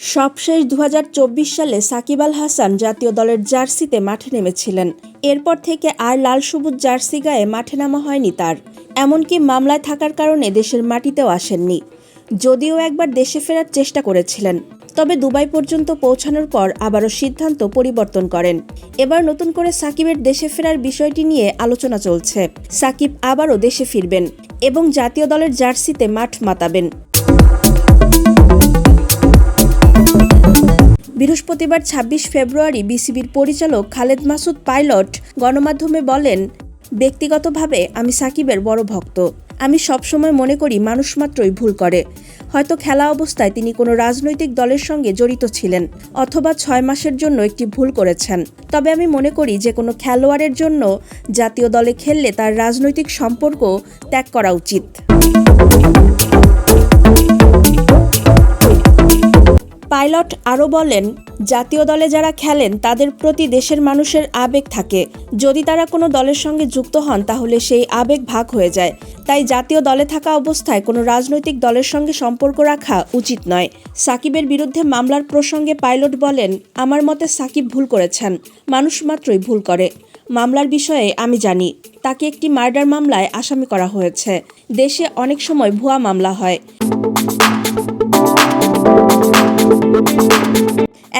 সবশেষ ২০২৪ সালে সাকিব আল হাসান জাতীয় দলের জার্সিতে মাঠে নেমেছিলেন। এরপর থেকে আর লাল সবুজ জার্সি গায়ে মাঠে নামা হয়নি তার। এমনকি মামলায় থাকার কারণে দেশের মাটিতেও আসেননি, যদিও একবার দেশে ফেরার চেষ্টা করেছিলেন। তবে দুবাই পর্যন্ত পৌঁছানোর পর আবারও সিদ্ধান্ত পরিবর্তন করেন। এবার নতুন করে সাকিবের দেশে ফেরার বিষয়টি নিয়ে আলোচনা চলছে। সাকিব আবারও দেশে ফিরবেন এবং জাতীয় দলের জার্সিতে মাঠ মাতাবেন। বৃহস্পতিবার ২৬ ফেব্রুয়ারি বিসিবির পরিচালক খালেদ মাসুদ পাইলট গণমাধ্যমে বলেন, ব্যক্তিগতভাবে আমি সাকিবের বড় ভক্ত। আমি সবসময় মনে করি মানুষ মাত্রই ভুল করে। হয়তো খেলা অবস্থায় তিনি কোনো রাজনৈতিক দলের সঙ্গে জড়িত ছিলেন অথবা ৬ মাসের জন্য একটি ভুল করেছেন। তবে আমি মনে করি যে কোনো খেলোয়াড়ের জন্য জাতীয় দলে খেললে তার রাজনৈতিক সম্পর্ক ত্যাগ করা উচিত। পাইলট আরও বলেন, জাতীয় দলে যারা খেলেন তাদের প্রতি দেশের মানুষের আবেগ থাকে। যদি তারা কোনো দলের সঙ্গে যুক্ত হন তাহলে সেই আবেগ ভাগ হয়ে যায়। তাই জাতীয় দলে থাকা অবস্থায় কোনো রাজনৈতিক দলের সঙ্গে সম্পর্ক রাখা উচিত নয়। সাকিবের বিরুদ্ধে মামলার প্রসঙ্গে পাইলট বলেন, আমার মতে সাকিব ভুল করেছেন। মানুষ মাত্রই ভুল করে। মামলার বিষয়ে আমি জানি তাকে একটি মার্ডার মামলায় আসামি করা হয়েছে। দেশে অনেক সময় ভুয়া মামলা হয়।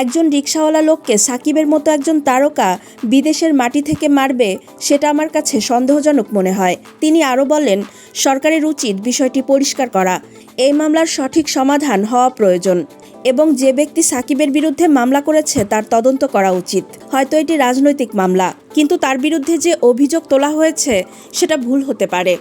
একজন রিকশাওয়ালা লোককে সাকিবের মতো একজন তারকা বিদেশের মাটি থেকে মারবে, সেটা আমার কাছে সন্দেহজনক মনে হয়। তিনি আরও বলেন, সরকারের উচিত বিষয়টি পরিষ্কার করা। এই মামলার সঠিক সমাধান হওয়া প্রয়োজন এবং যে ব্যক্তি সাকিবের বিরুদ্ধে মামলা করেছে তার তদন্ত করা উচিত। হয়তো এটি রাজনৈতিক মামলা, কিন্তু তার বিরুদ্ধে যে অভিযোগ তোলা হয়েছে সেটা ভুল হতে পারে।